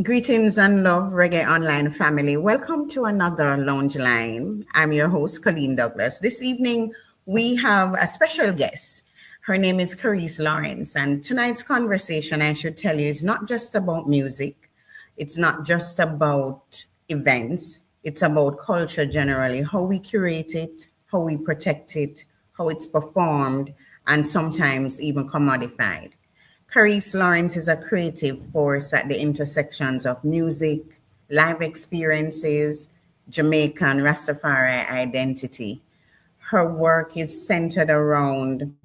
Greetings and love, Reggae Online family. Welcome to another Lounge Lyme. I'm your host, Coleen Douglas. This evening, we have a special guest. Her name is Kareece Lawrence. And tonight's conversation, I should tell you, is not just about music. It's not just about events. It's about culture generally, how we curate it, how we protect it, how it's performed, and sometimes even commodified. Kareece Lawrence is a creative force at the intersections of music, live experiences, Jamaican Rastafari identity. Her work is centered around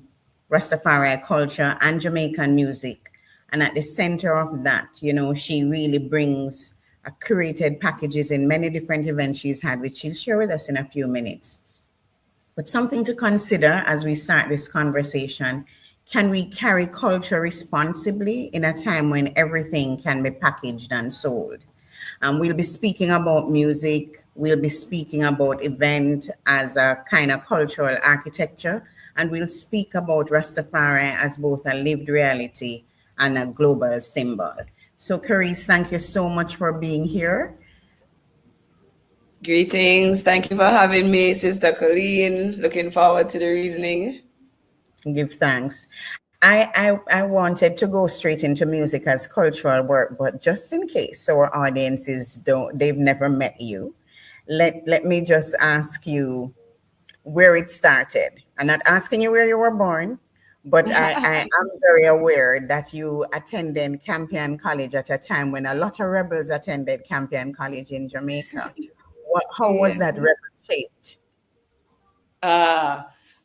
Rastafari culture and Jamaican music. And at the center of that, she really brings a curated packages in many different events she's had, which she'll share with us in a few minutes. But something to consider as we start this conversation: can we carry culture responsibly in a time when everything can be packaged and sold? We'll be speaking about music. We'll be speaking about event as a kind of cultural architecture. And we'll speak about Rastafari as both a lived reality and a global symbol. So, Kareece, thank you so much for being here. Greetings. Thank you for having me, Sister Coleen. Looking forward to the reasoning. Give thanks. I wanted to go straight into music as cultural work, but just in case our audiences they've never met you, let me just ask you where it started. I'm not asking you where you were born, but I am very aware that you attended Campion College at a time when a lot of rebels attended Campion College in Jamaica. How was that rebel shaped?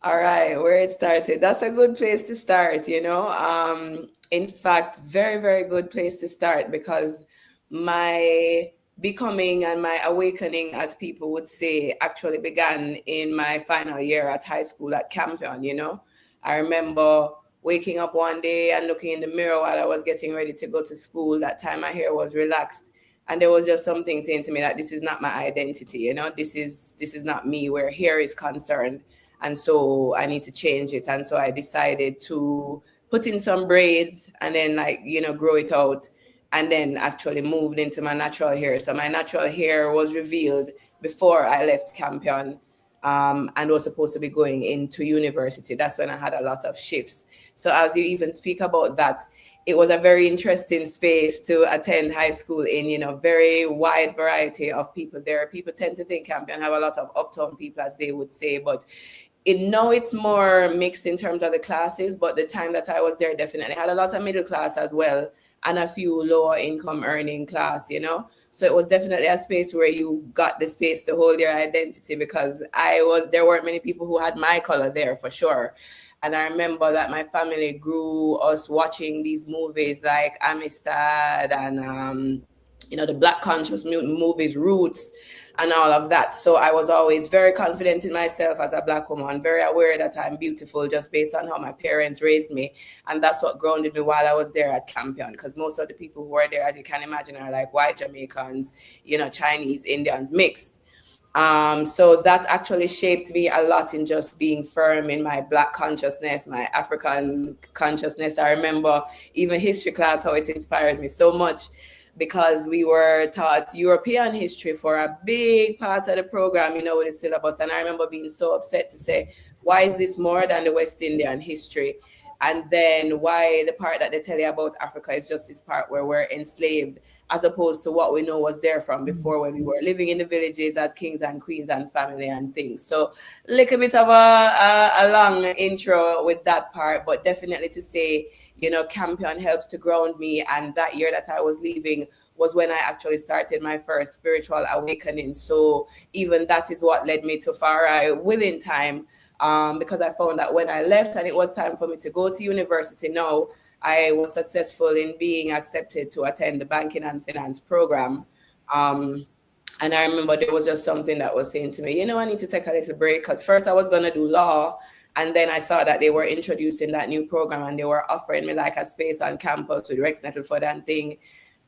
All right, where it started. That's a good place to start, In fact, very, very good place to start, because my becoming and my awakening, as people would say, actually began in my final year at high school at Campion, I remember waking up one day and looking in the mirror while I was getting ready to go to school. That time my hair was relaxed. And there was just something saying to me that this is not my identity, this is not me where hair is concerned. And so I need to change it. And so I decided to put in some braids and then grow it out, and then actually moved into my natural hair. So my natural hair was revealed before I left Campion, and was supposed to be going into university. That's when I had a lot of shifts. So as you even speak about that, it was a very interesting space to attend high school in, very wide variety of people there. People tend to think Campion have a lot of uptown people, as they would say, but now it's more mixed in terms of the classes. But the time that I was there, definitely had a lot of middle class as well, and a few lower income earning class, So it was definitely a space where you got the space to hold your identity, because there weren't many people who had my color there, for sure. And I remember that my family grew us watching these movies like Amistad and, the Black conscious movies, Roots, and all of that. So I was always very confident in myself as a Black woman, very aware that I'm beautiful just based on how my parents raised me. And that's what grounded me while I was there at Campion, because most of the people who were there, as you can imagine, are like white Jamaicans, Chinese, Indians, mixed. So that actually shaped me a lot in just being firm in my Black consciousness, my African consciousness. I remember even history class, how it inspired me so much, because we were taught European history for a big part of the program, with the syllabus. And I remember being so upset to say, why is this more than the West Indian history? And then why the part that they tell you about Africa is just this part where we're enslaved, as opposed to what we know was there from before, when we were living in the villages as kings and queens and family and things. So a little bit of a long intro with that part, but definitely to say, Campion helps to ground me. And that year that I was leaving was when I actually started my first spiritual awakening. So even that is what led me to Farai within time. Because I found that when I left and it was time for me to go to university now, I was successful in being accepted to attend the banking and finance program. And I remember there was just something that was saying to me, I need to take a little break, because first I was going to do law. And then I saw that they were introducing that new program, and they were offering me like a space on campus with Rex Nettleford and thing.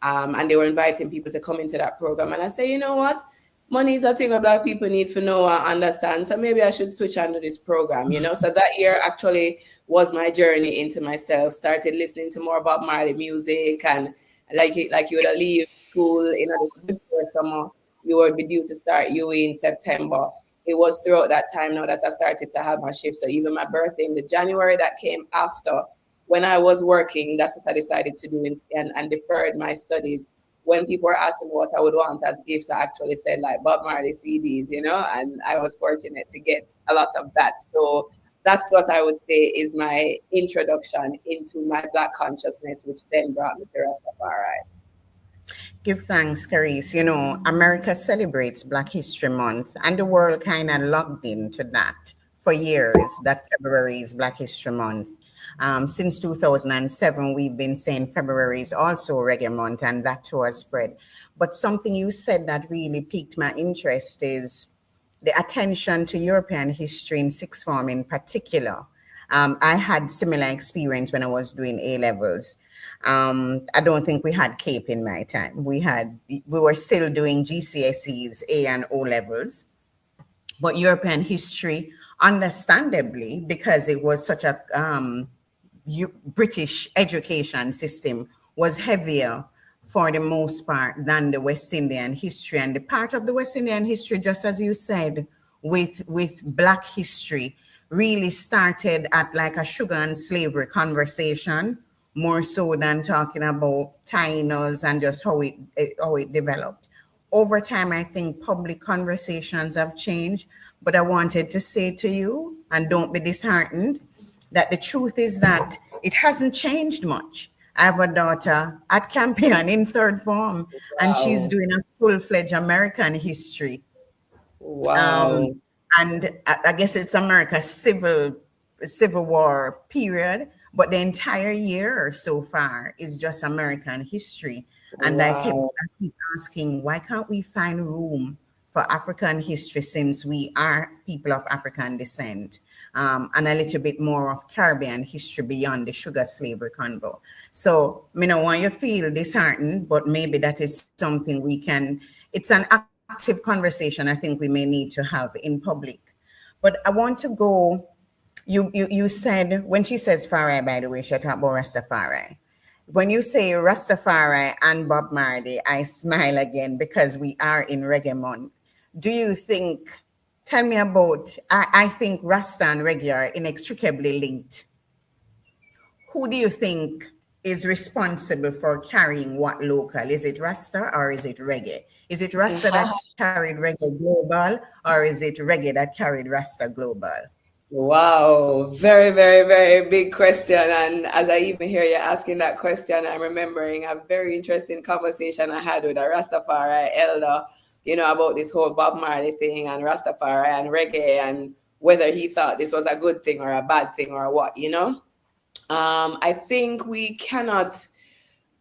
And they were inviting people to come into that program. And I said, you know what? Money is a thing that Black people need to know and understand. So maybe I should switch onto this program, So that year actually was my journey into myself. Started listening to more Bob Marley music and like you would leave school in order before summer. You would be due to start UE in September. It was throughout that time now that I started to have my shift. So even my birthday in the January that came after, when I was working, that's what I decided to do and deferred my studies. When people were asking what I would want as gifts, I actually said like Bob Marley CDs, and I was fortunate to get a lot of that. So that's what I would say is my introduction into my Black consciousness, which then brought me to Rastafari. Give thanks, Kareece. You know, America celebrates Black History Month, and the world kind of logged into that for years, that February is Black History Month. Since 2007, we've been saying February is also Reggae Month, and that too has spread. But something you said that really piqued my interest is the attention to European history in sixth form in particular. I had similar experience when I was doing A levels. I don't think we had CAPE in my time. We were still doing GCSEs, A and O levels, but European history, understandably, because it was such a British education system, was heavier for the most part than the West Indian history. And the part of the West Indian history, just as you said, with Black history, really started at like a sugar and slavery conversation, more so than talking about tainos and just how it developed. Over time, I think public conversations have changed, but I wanted to say to you, and don't be disheartened, that the truth is that it hasn't changed much. I have a daughter at Campion in third form, and she's Wow. doing a full-fledged American history. Wow. Um, and I guess it's America's civil war period, but the entire year so far is just American history. And Wow. I keep asking, why can't we find room for African history since we are people of African descent, and a little bit more of Caribbean history beyond the sugar slavery convo? So, I don't want you to feel disheartened, but maybe that is something it's an active conversation I think we may need to have in public. But I want to go, you said, when she says Farai, by the way, she talked about Rastafari. When you say Rastafari and Bob Marley, I smile again because we are in Reggae Month. Do you think, tell me about, I think Rasta and Reggae are inextricably linked. Who do you think is responsible for carrying what local? Is it Rasta or is it Reggae? Is it Rasta that carried Reggae global or is it Reggae that carried Rasta global? Wow, very, very, very big question. And as I even hear you asking that question, I'm remembering a very interesting conversation I had with a Rastafari elder, about this whole Bob Marley thing and Rastafari and reggae and whether he thought this was a good thing or a bad thing or what. I think we cannot,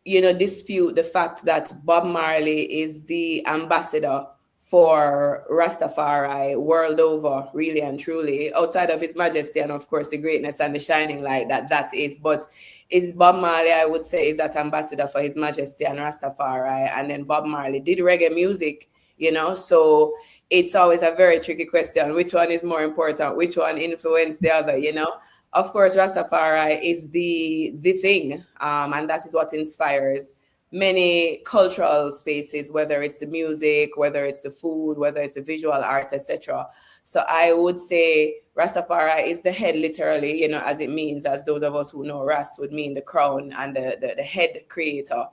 dispute the fact that Bob Marley is the ambassador for Rastafari world over, really and truly, outside of His Majesty and, of course, the greatness and the shining light that is. But is Bob Marley, I would say, is that ambassador for His Majesty and Rastafari. And then Bob Marley did reggae music, so it's always a very tricky question. Which one is more important? Which one influenced the other? Of course, Rastafari is the thing, and that is what inspires many cultural spaces, whether it's the music, whether it's the food, whether it's the visual arts, etc. So I would say Rastafari is the head, literally, as it means, as those of us who know Ras would mean the crown and the head creator.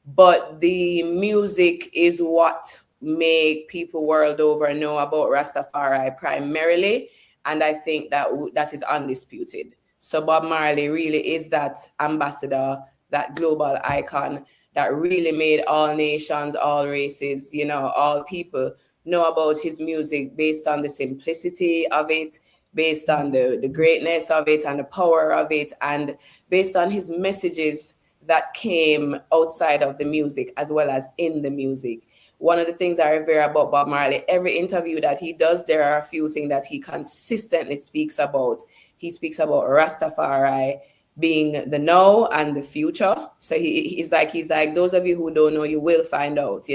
But the music is what make people world over know about Rastafari primarily. And I think that is undisputed. So Bob Marley really is that ambassador, that global icon that really made all nations, all races, all people know about his music based on the simplicity of it, based on the greatness of it and the power of it, and based on his messages that came outside of the music as well as in the music. One of the things I revere about Bob Marley, every interview that he does, there are a few things that he consistently speaks about. He speaks about Rastafari being the now and the future. So he's like, those of you who don't know, you will find out,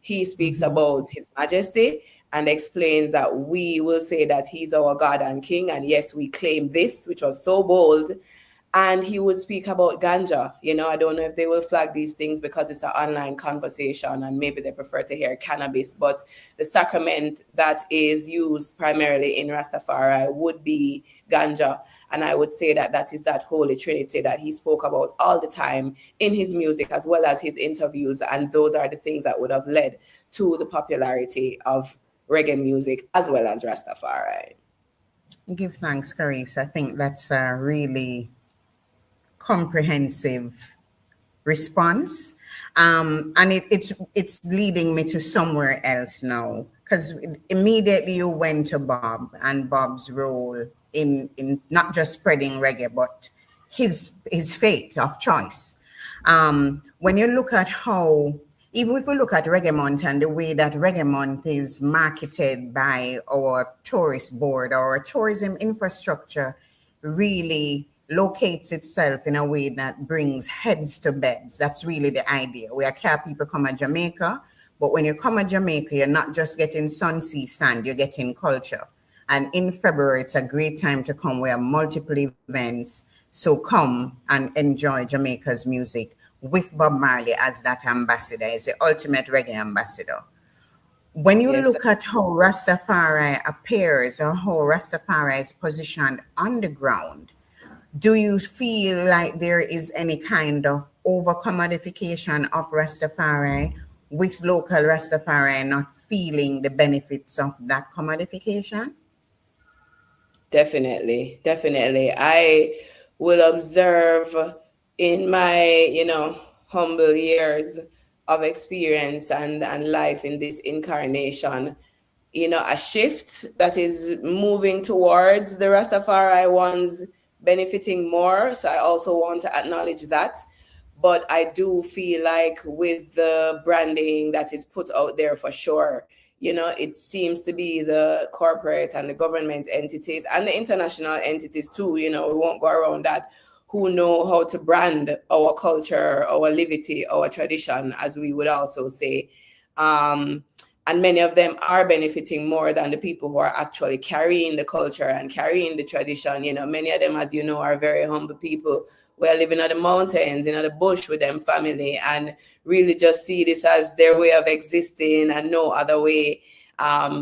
He speaks about His Majesty and explains that we will say that he's our God and King. And yes, we claim this, which was so bold. And he would speak about ganja. I don't know if they will flag these things because it's an online conversation and maybe they prefer to hear cannabis, but the sacrament that is used primarily in Rastafari would be ganja. And I would say that that is that holy trinity that he spoke about all the time in his music as well as his interviews. And those are the things that would have led to the popularity of reggae music as well as Rastafari. Give thanks, Kareece. I think that's a really comprehensive response. And it's leading me to somewhere else now, because immediately you went to Bob and Bob's role in not just spreading reggae, but his fate of choice. When you look at how, even if we look at Reggae Month and the way that Reggae Month is marketed by our tourist board, our tourism infrastructure really locates itself in a way that brings heads to beds. That's really the idea. We are people come to Jamaica, but when you come to Jamaica, you're not just getting sun, sea, sand, you're getting culture. And in February, it's a great time to come. We have multiple events. So come and enjoy Jamaica's music with Bob Marley as that ambassador, as the ultimate reggae ambassador. When you look at how Rastafari appears or how Rastafari is positioned on the ground, do you feel like there is any kind of over-commodification of Rastafari with local Rastafari not feeling the benefits of that commodification? Definitely. I will observe in my, humble years of experience and life in this incarnation, a shift that is moving towards the Rastafari ones benefiting more. So I also want to acknowledge that. But I do feel like with the branding that is put out there for sure, it seems to be the corporate and the government entities and the international entities too, we won't go around that, who know how to brand our culture, our levity, our tradition, as we would also say. And many of them are benefiting more than the people who are actually carrying the culture and carrying the tradition. Many of them, as you know, are very humble people. We're living in the mountains, in the bush with them family, and really just see this as their way of existing and no other way.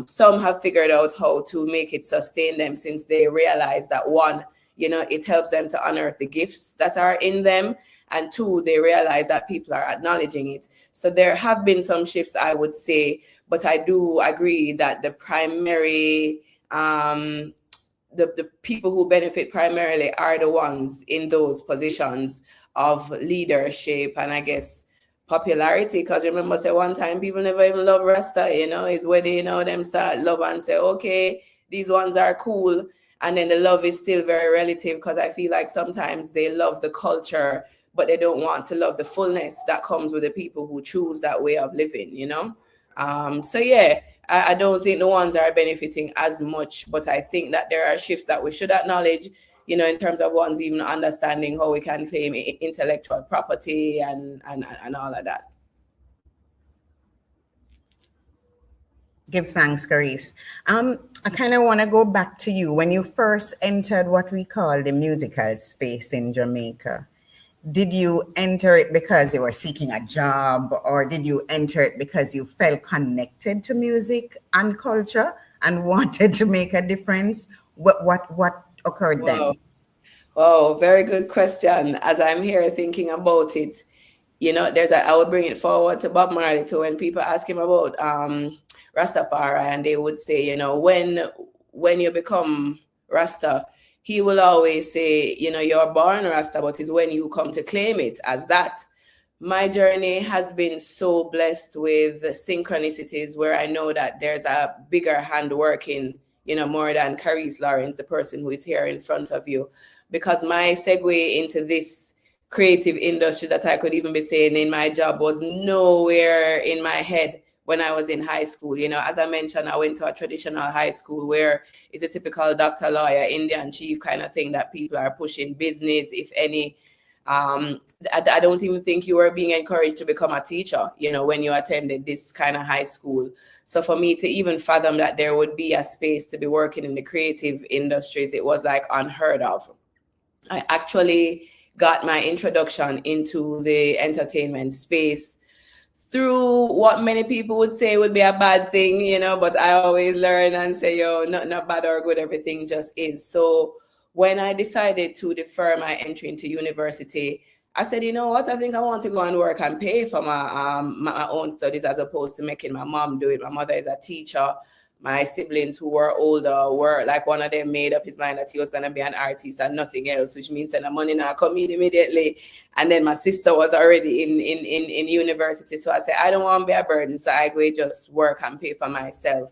Some have figured out how to make it sustain them since they realize that one, it helps them to unearth the gifts that are in them. And two, they realize that people are acknowledging it. So there have been some shifts, I would say, but I do agree that the primary, the people who benefit primarily are the ones in those positions of leadership and I guess popularity. Because remember, say one time people never even love Rasta, it's where they them start love and say, okay, these ones are cool. And then the love is still very relative, because I feel like sometimes they love the culture, but they don't want to love the fullness that comes with the people who choose that way of living, So yeah, I don't think the ones are benefiting as much, but I think that there are shifts that we should acknowledge, in terms of ones even understanding how we can claim intellectual property and all of that. Give thanks, Kareece. I kind of want to go back to you when you first entered what we call the musical space in Jamaica. Did you enter it because you were seeking a job, or did you enter it because you felt connected to music and culture and wanted to make a difference? What occurred then? Oh, very good question. As I'm here thinking about it, I would bring it forward to Bob Marley too, when people ask him about Rastafari, and they would say, when you become Rasta, he will always say, you're born Rasta, but it's when you come to claim it as that. My journey has been so blessed with synchronicities where I know that there's a bigger hand working, more than Kareece Lawrence, the person who is here in front of you. Because my segue into this creative industry that I could even be saying in my job was nowhere in my head when I was in high school. As I mentioned, I went to a traditional high school where it's a typical doctor, lawyer, Indian chief kind of thing that people are pushing business, if any. I don't even think you were being encouraged to become a teacher, when you attended this kind of high school. So for me to even fathom that there would be a space to be working in the creative industries, it was like unheard of. I actually got my introduction into the entertainment space through what many people would say would be a bad thing, but I always learn and say, yo, not bad or good, everything just is. So when I decided to defer my entry into university, I said, you know what, I think I want to go and work and pay for my own studies as opposed to making my mom do it. My mother is a teacher. My siblings who were older were like, one of them made up his mind that he was going to be an artist and nothing else, which means that the money now come in immediately. And then my sister was already in university. So I said, I don't want to be a burden. So I go just work and pay for myself.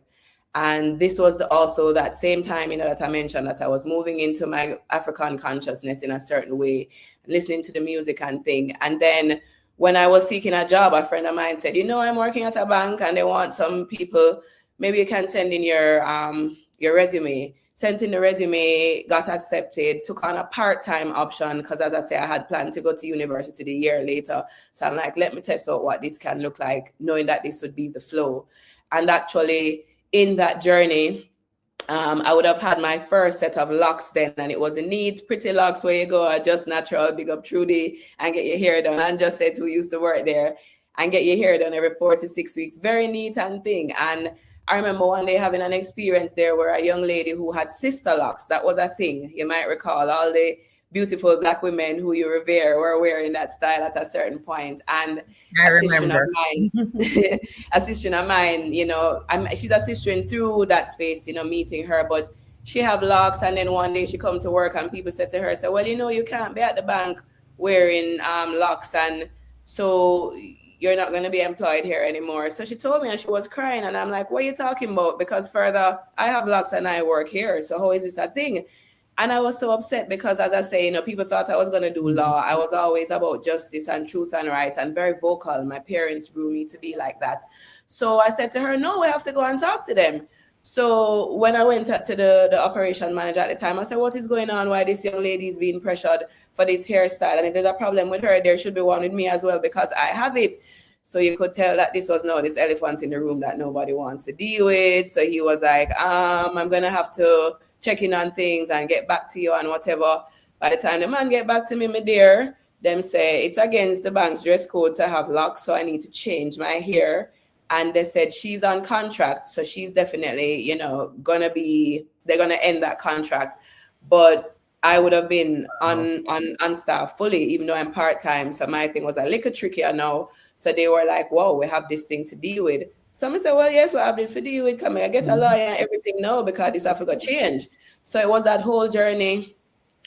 And this was also that same time, that I mentioned that I was moving into my African consciousness in a certain way, listening to the music and thing. And then when I was seeking a job, a friend of mine said, I'm working at a bank and they want some people. Maybe you can send in your resume. Sent in the resume, got accepted, took on a part-time option because, as I say, I had planned to go to university the year later. So I'm like, let me test out what this can look like, knowing that this would be the flow. And actually, in that journey, I would have had my first set of locks then, and it was a neat, pretty locks where you go, just natural, big up Trudy, and get your hair done. And just said who used to work there, and get your hair done every 4 to 6 weeks. Very neat and thing. And I remember one day having an experience there where a young lady who had sister locks, that was a thing. You might recall all the beautiful Black women who you revere were wearing that style at a certain point. And a sister of mine, she's assisting through that space, meeting her, but she have locks. And then one day she come to work and people said to her, well, you can't be at the bank wearing locks. And so you're not going to be employed here anymore. So she told me and she was crying. And I'm like, what are you talking about? Because further, I have locks and I work here. So how is this a thing? And I was so upset because, as I say, people thought I was going to do law. I was always about justice and truth and rights and very vocal. My parents grew me to be like that. So I said to her, no, we have to go and talk to them. So when I went to the operation manager at the time, I said, what is going on? Why this young lady is being pressured for this hairstyle? And if there's a problem with her, there should be one with me as well because I have it. So you could tell that this was now this elephant in the room that nobody wants to deal with. So he was like, I'm going to have to check in on things and get back to you and whatever. By the time the man get back to me, my dear, them say it's against the bank's dress code to have locks. So I need to change my hair. And they said she's on contract. So she's definitely, they're going to end that contract. But I would have been on staff fully, even though I'm part-time. So my thing was a little trickier now. So they were like, whoa, we have this thing to deal with. So I said, well, yes, we have this to deal with. Come here, get a lawyer and everything now because this have to go change. So it was that whole journey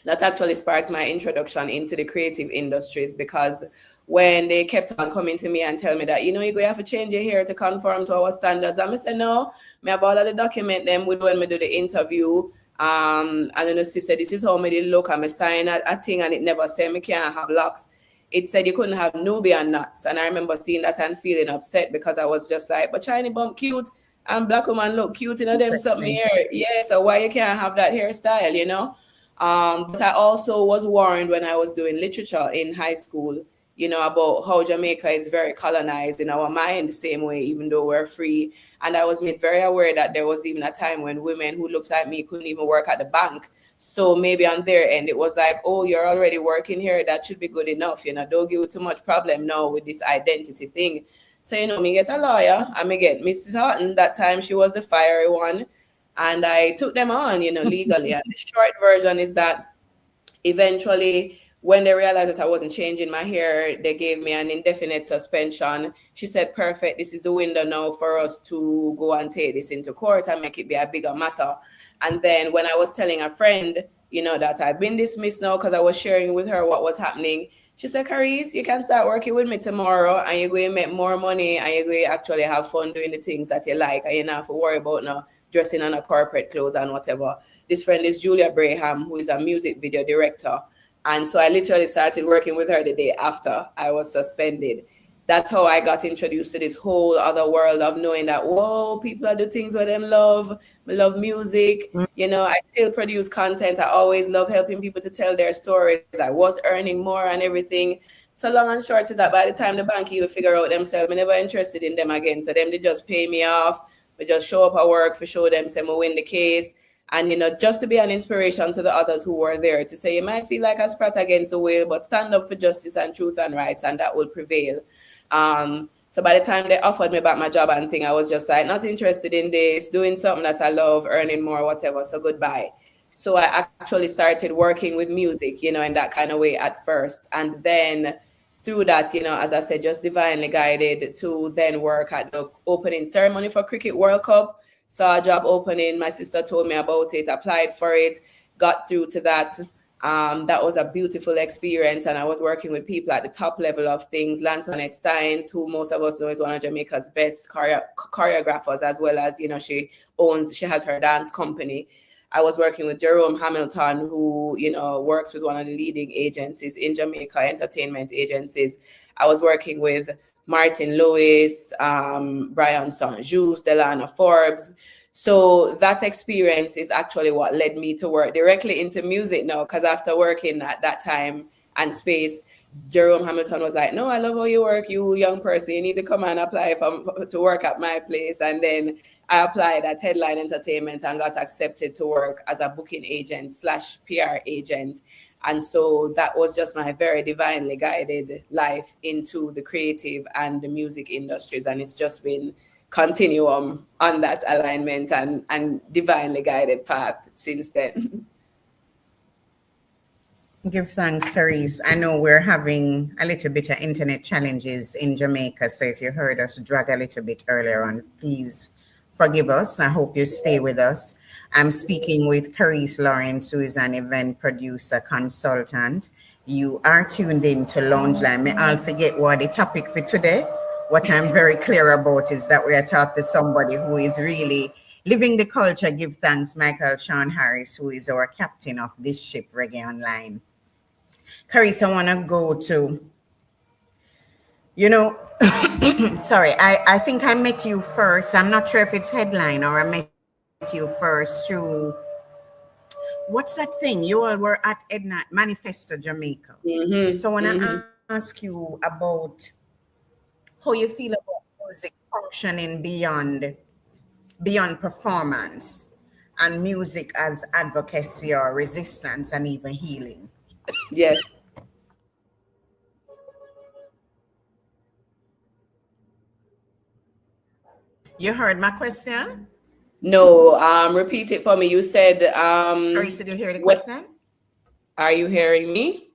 that actually sparked my introduction into the creative industries, because when they kept on coming to me and tell me that, you're going to have to change your hair to conform to our standards. I said, no, I have all of the document them with when we do the interview. And then she said, this is how me look. I'm a sign a thing and it never said me can't have locks. It said you couldn't have Nubian knots. And I remember seeing that and feeling upset because I was just like, but Chinese bump cute and Black woman look cute in them something here. Yeah, so why you can't have that hairstyle, But I also was warned when I was doing literature in high school, about how Jamaica is very colonized in our mind the same way, even though we're free. And I was made very aware that there was even a time when women who looks like me couldn't even work at the bank. So maybe on their end, it was like, oh, you're already working here. That should be good enough. Don't give you too much problem now with this identity thing. So, me get a lawyer and me get Mrs. Horton. That time she was the fiery one. And I took them on, legally. And the short version is that eventually, when they realized that I wasn't changing my hair, they gave me an indefinite suspension. She said, perfect, this is the window now for us to go and take this into court and make it be a bigger matter. And then when I was telling a friend, that I've been dismissed now because I was sharing with her what was happening, she said, Kareece, you can start working with me tomorrow and you're going to make more money and you're going to actually have fun doing the things that you like and you don't have to worry about now dressing on a corporate clothes and whatever. This friend is Julia Braham, who is a music video director. And so I literally started working with her the day after I was suspended. That's how I got introduced to this whole other world of knowing that, whoa, people are doing things where them love. I love music. I still produce content. I always love helping people to tell their stories. I was earning more and everything. So long and short is that by the time the bank even figure out themselves, I'm never interested in them again. So them, they just pay me off. We just show up at work for show them, say, we win the case. And, just to be an inspiration to the others who were there, to say, you might feel like a sprat against the wheel, but stand up for justice and truth and rights, and that will prevail. So by the time they offered me back my job and thing, I was just like, not interested in this, doing something that I love, earning more, whatever. So goodbye. So I actually started working with music, in that kind of way at first. And then through that, as I said, just divinely guided to then work at the opening ceremony for Cricket World Cup. Saw a job opening. My sister told me about it, applied for it, got through to that. That was a beautiful experience. And I was working with people at the top level of things. Lantoinette Steins, who most of us know is one of Jamaica's best choreographers, as well as, she has her dance company. I was working with Jerome Hamilton, who, works with one of the leading agencies in Jamaica, entertainment agencies. I was working with Martin Lewis, Brian St-Just, Delana Forbes. So that experience is actually what led me to work directly into music now, because after working at that time and space, Jerome Hamilton was like, no, I love how you work, you young person, you need to come and apply to work at my place. And then I applied at Headline Entertainment and got accepted to work as a booking agent / PR agent. And so that was just my very divinely guided life into the creative and the music industries. And it's just been continuum on that alignment and divinely guided path since then. Give thanks, Kareece. I know we're having a little bit of internet challenges in Jamaica, so if you heard us drag a little bit earlier on, please forgive us. I hope you stay with us. I'm speaking with Kareece Lawrence, who is an event producer consultant. You are tuned in to Lounge Lyme. May I forget what the topic for today? What I'm very clear about is that we are talking to somebody who is really living the culture. Give thanks, Michael Sean Harris, who is our captain of this ship, Reggae Online. Kareece, I want to go to, sorry, I think I met you first. I'm not sure if it's Headline or I met you first through, what's that thing? You all were at Edna Manifesto Jamaica. Mm-hmm. So I want to ask you about how you feel about music functioning beyond performance, and music as advocacy or resistance and even healing. Yes. You heard my question? No, repeat it for me. You said, Kareece, did you hear the question? Are you hearing me?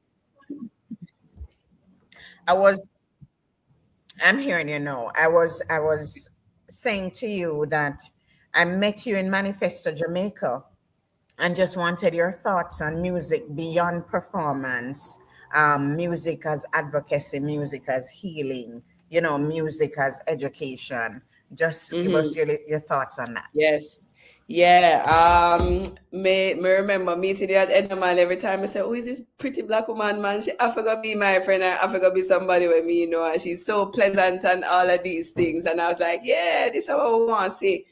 I'm hearing you now. I was saying to you that I met you in Manifesto Jamaica and just wanted your thoughts on music beyond performance, music as advocacy, music as healing, music as education. Just give us your thoughts on that. Yes. Yeah. Me remember meeting you at Ednaman every time. I say, oh, is this pretty black woman, man? I forgot be my friend. I forgot be somebody with me, and she's so pleasant and all of these things. And I was like, yeah, this is what we want to see.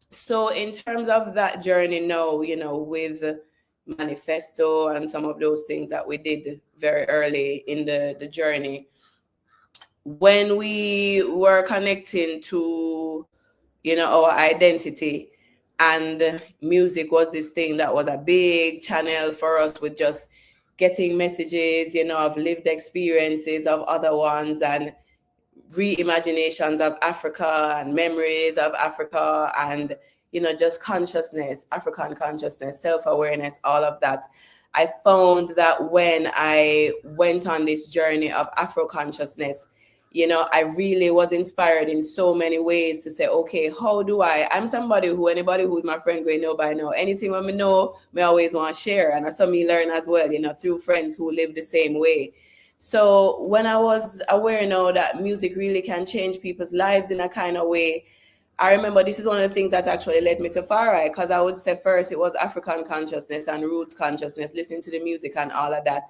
So in terms of that journey now, with Manifesto and some of those things that we did very early in the journey, when we were connecting to, our identity, and music was this thing that was a big channel for us, with just getting messages, of lived experiences of other ones and reimaginations of Africa and memories of Africa and, just consciousness, African consciousness, self-awareness, all of that. I found that when I went on this journey of Afro consciousness, I really was inspired in so many ways to say, okay, how do I'm somebody who, anybody who's my friend going know by now, anything when me know, me always want to share. And I saw me learn as well, through friends who live the same way. So when I was aware now that music really can change people's lives in a kind of way, I remember this is one of the things that actually led me to Far Right, because I would say first it was African consciousness and roots consciousness, listening to the music and all of that.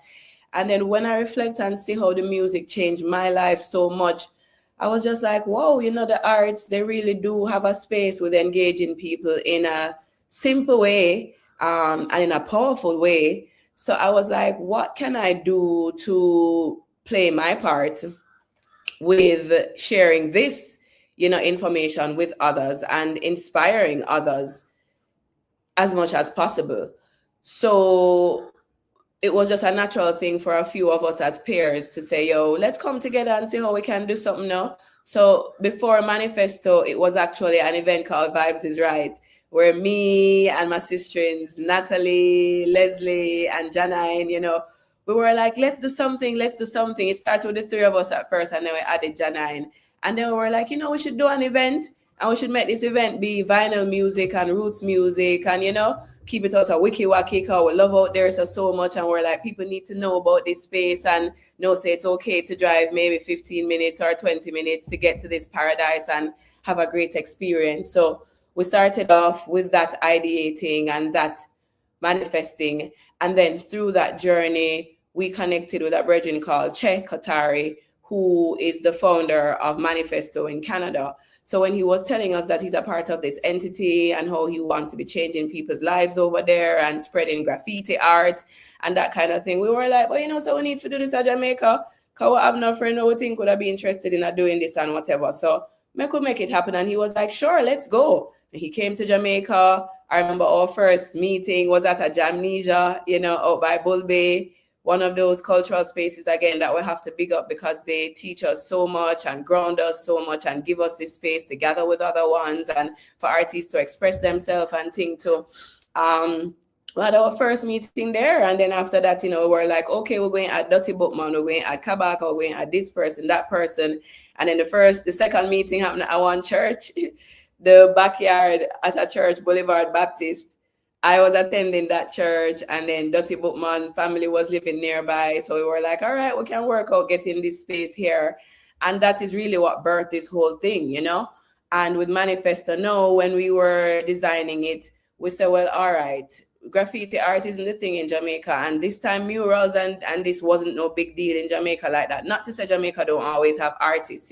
And then when I reflect and see how the music changed my life so much, I was just like, whoa, the arts, they really do have a space with engaging people in a simple way and in a powerful way. So I was like, what can I do to play my part with sharing this, information with others and inspiring others as much as possible. So it was just a natural thing for a few of us as peers to say, yo, let's come together and see how we can do something now. So before Manifesto, it was actually an event called Vibes is Right, where me and my sisterins, Natalie, Leslie, and Janine, we were like, let's do something. It started with the three of us at first, and then we added Janine. And then we were like, we should do an event, and we should make this event be vinyl music and roots music, and, keep it out of wiki wacky, because we love out there so much, and we're like, people need to know about this space and know, say it's okay to drive maybe 15 minutes or 20 minutes to get to this paradise and have a great experience. So we started off with that ideating and that manifesting, and then through that journey we connected with a brethren called Che Katari, who is the founder of Manifesto in Canada. So when he was telling us that he's a part of this entity and how he wants to be changing people's lives over there and spreading graffiti art and that kind of thing, we were like, well, so we need to do this at Jamaica, because we have no friend who we think would have been interested in doing this and whatever. So we could make it happen. And he was like, sure, let's go. And he came to Jamaica. I remember our first meeting was at a Jamnesia, out by Bull Bay. One of those cultural spaces, again, that we have to big up because they teach us so much and ground us so much and give us this space to gather with other ones and for artists to express themselves and think too. We had our first meeting there, and then after that, we're like, okay, we're going at Dirty Bookman, we're going at Kabaka, we're going at this person, that person. And then the second meeting happened at one church, the backyard at a church, Boulevard Baptist. I was attending that church, and then Dirty Bookman family was living nearby. So we were like, all right, we can work out getting this space here. And that is really what birthed this whole thing, And with Manifesto now, when we were designing it, we said, well, all right, graffiti art isn't the thing in Jamaica. And this time murals and this wasn't no big deal in Jamaica like that. Not to say Jamaica don't always have artists,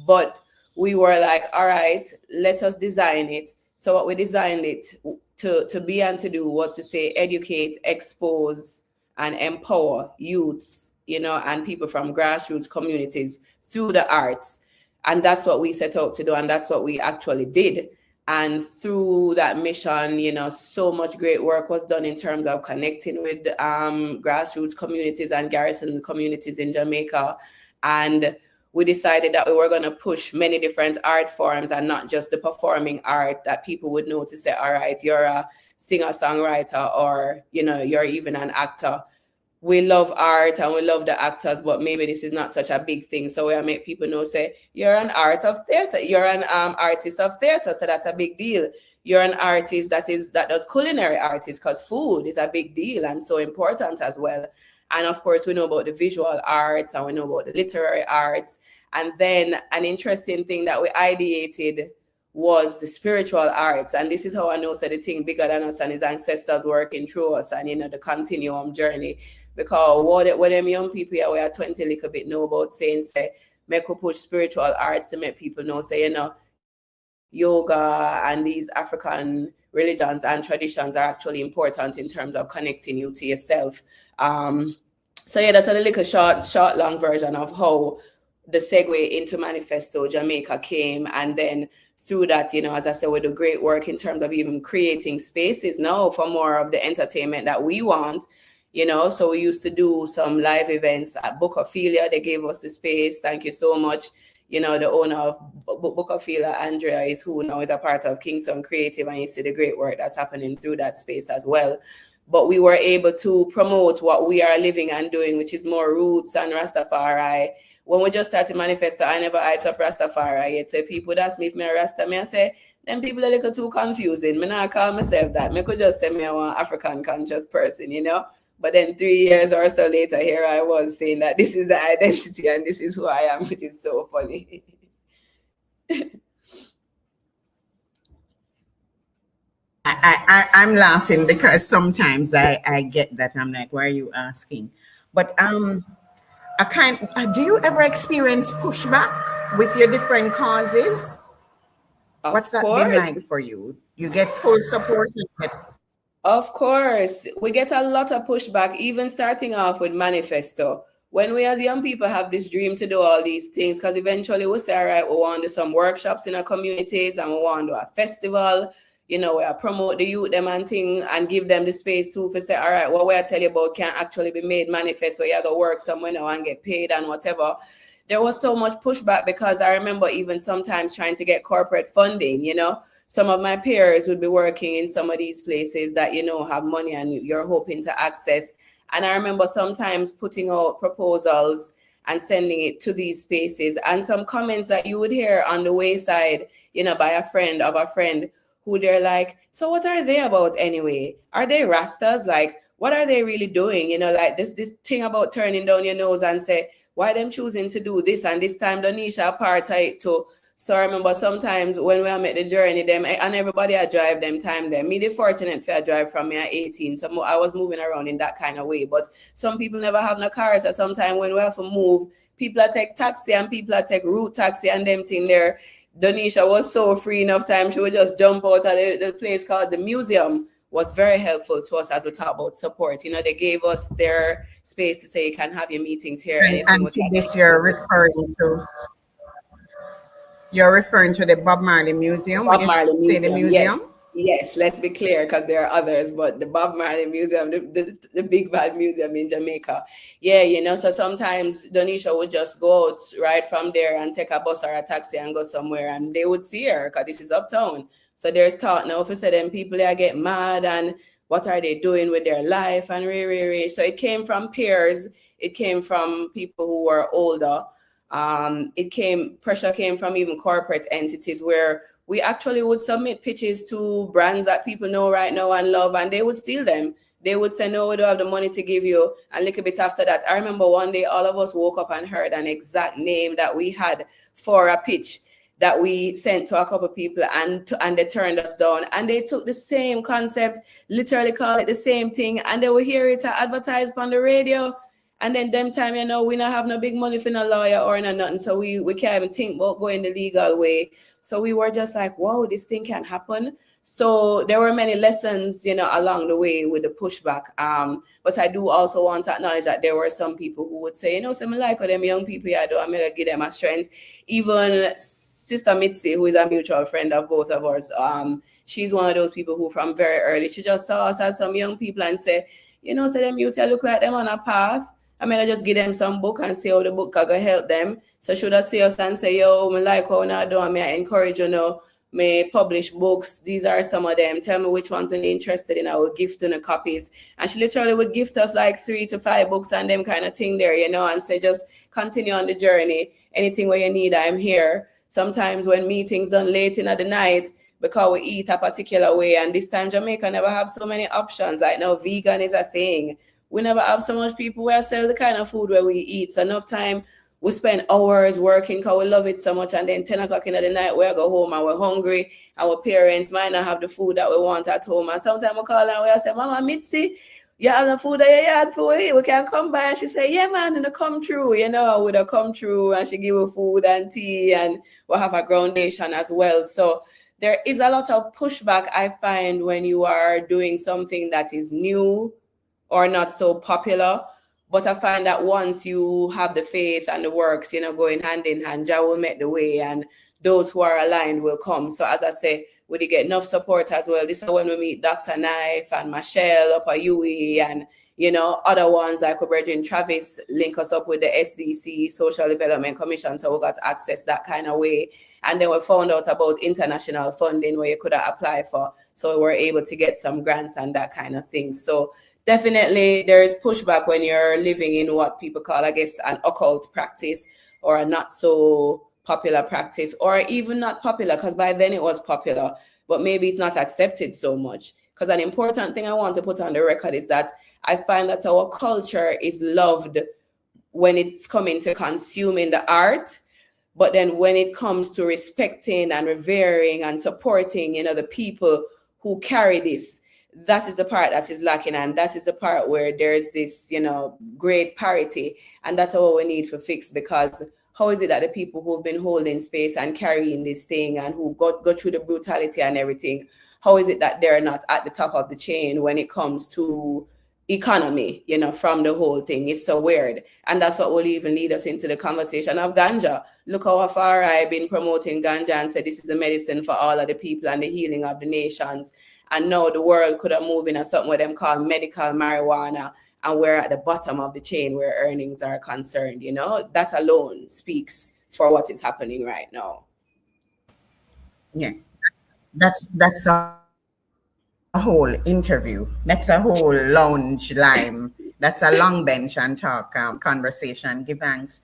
But we were like, all right, let us design it. So what we designed it to be and to do was to say educate, expose, and empower youths, and people from grassroots communities through the arts. And that's what we set out to do, and that's what we actually did. And through that mission, so much great work was done in terms of connecting with grassroots communities and garrison communities in Jamaica. And we decided that we were going to push many different art forms and not just the performing art that people would know to say, all right, you're a singer-songwriter or, you're even an actor. We love art and we love the actors, but maybe this is not such a big thing. So we make people know, say, you're an art of theater. You're an artist of theater. So that's a big deal. You're an artist that does culinary artists, because food is a big deal and so important as well. And of course, we know about the visual arts and we know about the literary arts. And then an interesting thing that we ideated was the spiritual arts. And this is how I know the thing bigger than us and his ancestors working through us and, the continuum journey. Because what them young people here, we are 20 a little bit know about saying, say, make we push spiritual arts to make people know, say, yoga and these African religions and traditions are actually important in terms of connecting you to yourself. So yeah, that's a little short, long version of how the segue into Manifesto Jamaica came. And then through that, as I said, we do great work in terms of even creating spaces now for more of the entertainment that we want, So we used to do some live events at Bookophilia. They gave us the space. Thank you so much. The owner of Bookophilia, Andrea, is who now is a part of Kingston Creative, and you see the great work that's happening through that space as well. But we were able to promote what we are living and doing, which is more roots and Rastafari. When we just started Manifesto, I never eyed up Rastafari yet. So people that ask me if I'm a Rasta, I say, them people are a little too confusing. I not call myself that. I could just say I'm an African conscious person, But then 3 years or so later, here I was saying that this is the identity and this is who I am, which is so funny. I'm laughing because sometimes I get that. I'm like, why are you asking? But do you ever experience pushback with your different causes? What's that been like for you? You get full support? Of course, we get a lot of pushback, even starting off with Manifesto. When we as young people have this dream to do all these things, because eventually we say, all right, we want to do some workshops in our communities and we want to do a festival, promote the youth them and thing and give them the space too for say, all right, what I tell you about can actually be made manifest, where you have to work somewhere now and get paid and whatever. There was so much pushback because I remember even sometimes trying to get corporate funding, some of my peers would be working in some of these places that, have money and you're hoping to access. And I remember sometimes putting out proposals and sending it to these spaces, and some comments that you would hear on the wayside, by a friend of a friend, who they're like, so what are they about anyway? Are they Rastas? Like, what are they really doing? Like this thing about turning down your nose and say, why them choosing to do this? And this time, Donisha apartheid too. So I remember sometimes when we met the journey, them and everybody I drive them time them. Me the fortunate for drive from me at 18. So I was moving around in that kind of way. But some people never have no cars. So sometimes when we have to move, people are take taxi and people are take route taxi and them thing there. Donisha was so free enough time. She would just jump out of the place called the museum. Was very helpful to us as we talk about support. They gave us their space to say, you can have your meetings here. And to this you're referring to the Bob Marley Museum. Bob Marley Museum. Say the museum? Yes, let's be clear, because there are others, but the Bob Marley Museum, the big bad museum in Jamaica. Yeah, so sometimes Donisha would just go out right from there and take a bus or a taxi and go somewhere, and they would see her because this is uptown. So there's thought now, if you say them people they get mad and what are they doing with their life and So it came from peers, it came from people who were older. Pressure came from even corporate entities where we actually would submit pitches to brands that people know right now and love, and they would steal them. They would say, no, we don't have the money to give you. And a little bit after that, I remember one day all of us woke up and heard an exact name that we had for a pitch that we sent to a couple of people, and they turned us down. And they took the same concept, literally call it the same thing, and they would hear it advertised on the radio. And then them time, we not have no big money for no lawyer or no nothing. So we can't even think about going the legal way. So we were just like, wow, this thing can happen. So there were many lessons, along the way with the pushback. But I do also want to acknowledge that there were some people who would say, something like them young people, I'm going to give them a strength. Even Sister Mitzi, who is a mutual friend of both of us, she's one of those people who from very early, she just saw us as some young people and say, say them youth, look like them on a path. I'm going to just give them some book and see how the book can help them. So should I see us and say, yo, me like how I do, I encourage me publish books. These are some of them. Tell me which ones you're interested in. I will gift them the copies. And she literally would gift us like 3 to 5 books and them kind of thing there, and say, just continue on the journey. Anything where you need, I'm here. Sometimes when meetings done late in the night, because we eat a particular way, and this time Jamaica never have so many options. Like now vegan is a thing. We never have so much people where sell the kind of food where we eat. So enough time we spend hours working because we love it so much, and then 10 o'clock in the night we go home and we're hungry. Our parents might not have the food that we want at home. And sometimes we call and we say, Mama Mitzi, you have the food that you had for we can come by. And she say, yeah, man, and come through, we'll come through, and she give you food and tea, and we'll have a groundation as well. So there is a lot of pushback, I find, when you are doing something that is new or not so popular. But I find that once you have the faith and the works, going hand in hand, Jah will make the way, and those who are aligned will come. So as I say, we did get enough support as well. This is when we meet Dr. Knife and Michelle up at UE, and other ones like Bridget Travis link us up with the SDC, Social Development Commission. So we got access that kind of way. And then we found out about international funding where you could apply for. So we were able to get some grants and that kind of thing. So definitely there is pushback when you're living in what people call, I guess, an occult practice or a not so popular practice, or even not popular, because by then it was popular, but maybe it's not accepted so much. Because an important thing I want to put on the record is that I find that our culture is loved when it's coming to consuming the art, but then when it comes to respecting and revering and supporting, the people who carry this, that is the part that is lacking, and that is the part where there's this, great parity, and that's what we need to fix. Because how is it that the people who've been holding space and carrying this thing and who go through the brutality and everything, how is it that they're not at the top of the chain when it comes to economy, from the whole thing. It's so weird. And that's what will even lead us into the conversation of ganja. Look how far I've been promoting ganja and said this is a medicine for all of the people and the healing of the nations. And now the world could have moved into something where them call medical marijuana, and we're at the bottom of the chain where earnings are concerned. That alone speaks for what is happening right now. Yeah, that's a whole interview. That's a whole lounge lime. That's a long bench and talk conversation. Give thanks.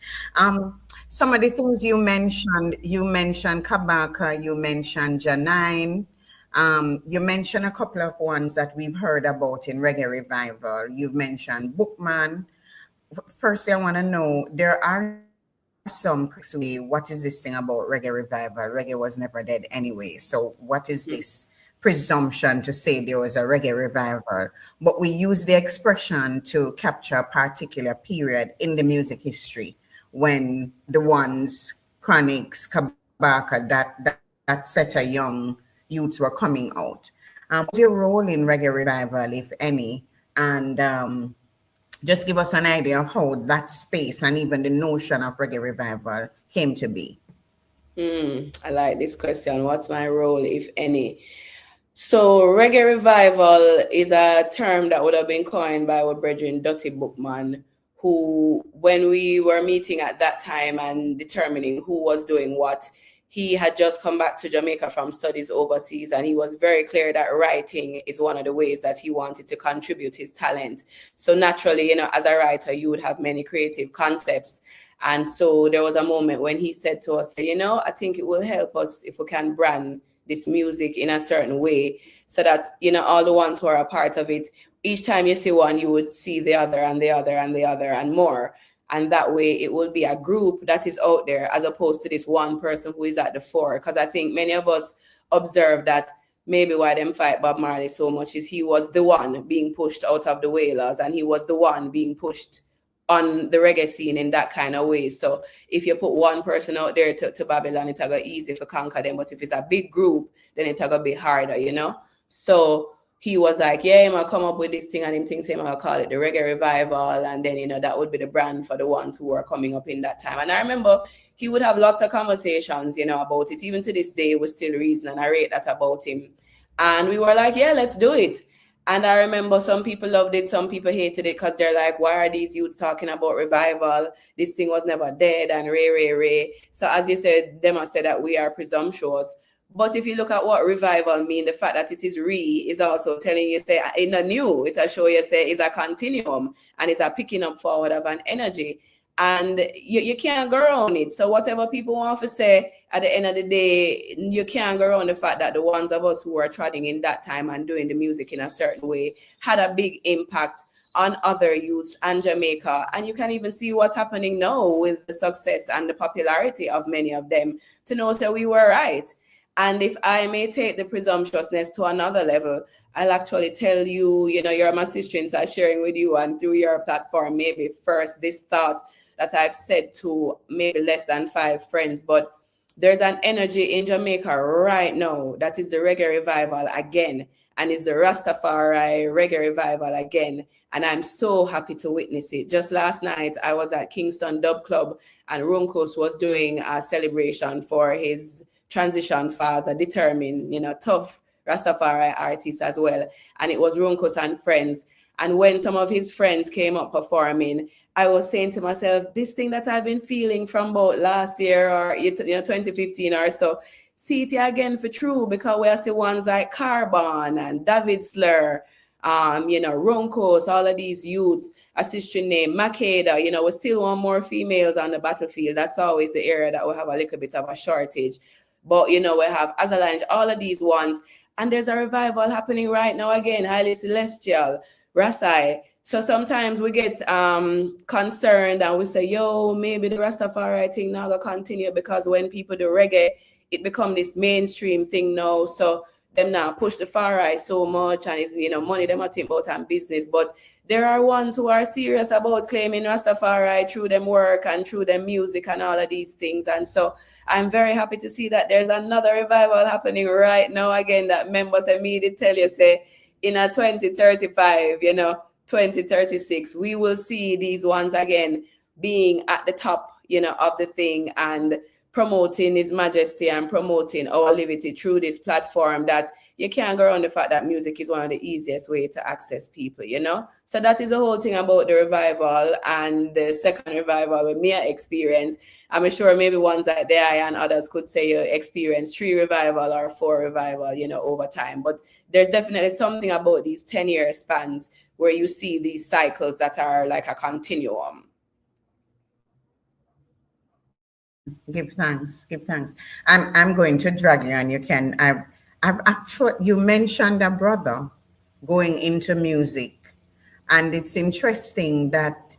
Some of the things you mentioned Kabaka, you mentioned Janine. You mentioned a couple of ones that we've heard about in Reggae Revival. You've mentioned Bookman. Firstly, I want to know, there are some critics who say, what is this thing about Reggae Revival? Reggae was never dead anyway. So what is this presumption to say there was a Reggae Revival? But we use the expression to capture a particular period in the music history when the ones, Chronics, Kabaka, that set of young youths were coming out. What was your role in Reggae Revival, if any? And just give us an idea of how that space and even the notion of Reggae Revival came to be. I like this question. What's my role, if any? So, Reggae Revival is a term that would have been coined by our brethren Dottie Bookman, who, when we were meeting at that time and determining who was doing what, he had just come back to Jamaica from studies overseas, and he was very clear that writing is one of the ways that he wanted to contribute his talent. So naturally, as a writer, you would have many creative concepts. And so there was a moment when he said to us, I think it will help us if we can brand this music in a certain way so that, all the ones who are a part of it, each time you see one, you would see the other and the other and the other and more. And that way it will be a group that is out there as opposed to this one person who is at the fore. Because I think many of us observe that maybe why them fight Bob Marley so much is he was the one being pushed out of the Wailers, and he was the one being pushed on the reggae scene in that kind of way. So if you put one person out there to Babylon, it's go easy to conquer them. But if it's a big group, then it's go be harder, So he was like, yeah, I'm gonna come up with this thing, and him thinks I'm gonna call it the Reggae Revival, and then that would be the brand for the ones who were coming up in that time. And I remember he would have lots of conversations, about it. Even to this day, we still reason, and I rate that about him. And we were like, yeah, let's do it. And I remember some people loved it, some people hated it because they're like, why are these youths talking about revival? This thing was never dead, and ray. So as you said, they must say that we are presumptuous. But if you look at what revival means, the fact that it is is also telling you, say, in a new, it's a show you say it's a continuum, and it's a picking up forward of an energy. And you can't go around it. So whatever people want to say, at the end of the day, you can't go around the fact that the ones of us who were trotting in that time and doing the music in a certain way had a big impact on other youths and Jamaica. And you can even see what's happening now with the success and the popularity of many of them to know that we were right. And if I may take the presumptuousness to another level, I'll actually tell you, you're my sister, and I'm sharing with you and through your platform, maybe first this thought that I've said to maybe less than 5 friends, but there's an energy in Jamaica right now that is the Reggae Revival again, and it's the Rastafari Reggae Revival again, and I'm so happy to witness it. Just last night, I was at Kingston Dub Club, and Runkos was doing a celebration for his transition father, determined, tough Rastafari artist as well, and it was Runkos and friends. And when some of his friends came up performing, I was saying to myself, this thing that I've been feeling from about last year or 2015 or so, see it again for true, because we see ones like Carbon and David Slur, Ronkos, all of these youths, a sister named Makeda, we still want more females on the battlefield. That's always the area that will have a little bit of a shortage. But, we have Azalange, all of these ones. And there's a revival happening right now again, Highly Celestial, Rasai. So sometimes we get concerned and we say, maybe the Rastafari thing now will continue, because when people do reggae, it become this mainstream thing now. So them now push the far right so much, and it's, money them are think about and business. But there are ones who are serious about claiming Rastafari through them work and through them music and all of these things. And so I'm very happy to see that there's another revival happening right now again, that members immediately tell you, say, in a 2035, 2036, we will see these ones again being at the top, of the thing, and promoting His Majesty and promoting our liberty through this platform, that you can't go around the fact that music is one of the easiest way to access people, So that is the whole thing about the revival. And the second revival with me experience, I'm sure maybe ones like the I and others could say you experience 3 revival or 4 revival, over time. But there's definitely something about these 10-year spans where you see these cycles that are like a continuum. Give thanks. I'm going to drag you, and you can. I've actually, you mentioned a brother going into music, and it's interesting that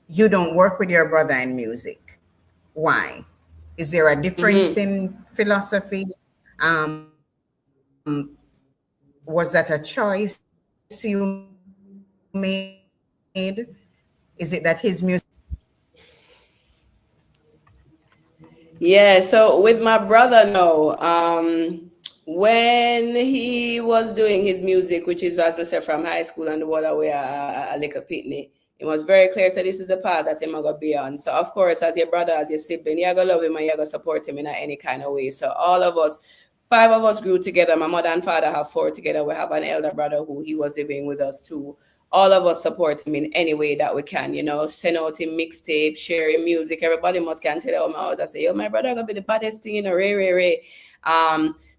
you don't work with your brother in music. Why? Is there a difference in philosophy? Was that a choice you made? Is it that his music? Yeah, so with my brother, no. When he was doing his music, which is, as I said, from high school and the whole away a little pitney, it was very clear. So this is the path that he's going to be on. So of course, as your brother, as your sibling, you're going to love him and you're going to support him in any kind of way. So all of us, 5 of us grew together. My mother and father have 4 together. We have an elder brother who he was living with us too. All of us support him in any way that we can, send out him mixtape, sharing music. Everybody must can tell him, I say, yo, my brother gonna be the baddest thing, Ray.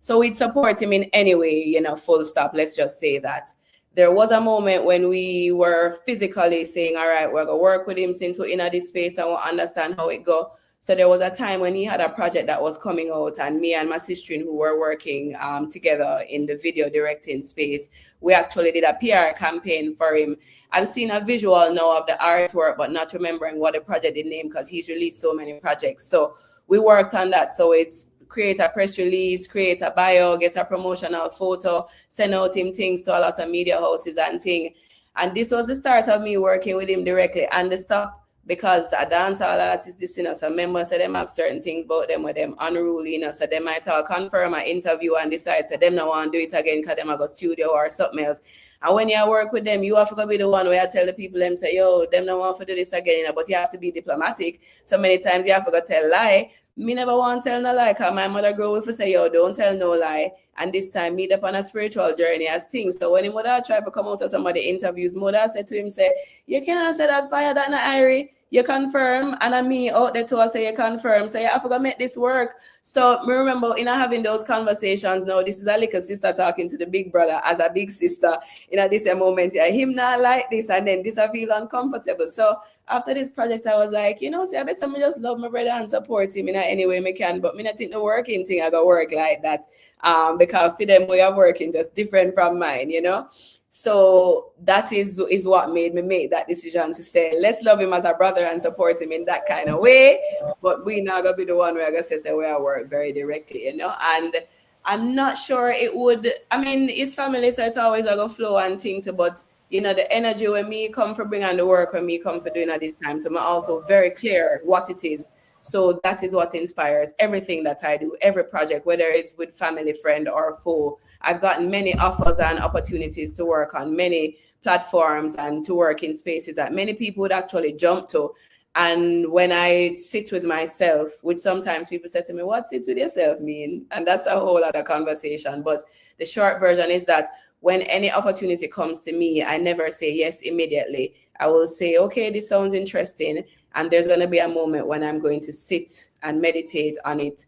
So we'd support him in any way, full stop. Let's just say that. There was a moment when we were physically saying, all right, we're gonna work with him since we're in this space and we'll understand how it go. So there was a time when he had a project that was coming out, and me and my sister who were working together in the video directing space, we actually did a PR campaign for him. I've seen a visual now of the artwork, but not remembering what the project is named because he's released so many projects. So we worked on that. So it's create a press release, create a bio, get a promotional photo, send out him things to a lot of media houses and things. And this was the start of me working with him directly. And the stuff, because a dancehall artist, some members say them have certain things about them with them unruly, so they might all confirm an interview and decide so them not want to do it again because them go studio or something else. And when you work with them, you have to be the one where I tell the people them say, yo, them not want to do this again, but you have to be diplomatic. So many times you have to go tell lie. Me never want to tell no lie, because my mother grew up with say, yo, don't tell no lie. And this time meet up on a spiritual journey as things. So when his mother try to come out of somebody interviews, mother said to him, say, you cannot say that fire that na Irie. You confirm, and I me out there too, I say you confirm. So you have to make this work. So me remember having those conversations now, this is a little sister talking to the big brother as a big sister this moment. Yeah, him not like this, and then this I feel uncomfortable. So after this project, I was like, say I better me just love my brother and support him in any way I can. But me not think the working thing I go work like that. Because for them way of working just different from mine, So that is what made me make that decision to say, let's love him as a brother and support him in that kind of way. But we not gonna be the one where I gonna say where I work very directly, And I'm not sure it would. I mean, his family said it's always a go flow and things, but the energy when me come for bringing the work when me come for doing at this time. So I'm also very clear what it is. So that is what inspires everything that I do, every project, whether it's with family, friend, or foe. I've gotten many offers and opportunities to work on many platforms and to work in spaces that many people would actually jump to. And when I sit with myself, which sometimes people say to me, what sit with yourself mean? And that's a whole other conversation. But the short version is that when any opportunity comes to me, I never say yes immediately. I will say, okay, this sounds interesting. And there's going to be a moment when I'm going to sit and meditate on it,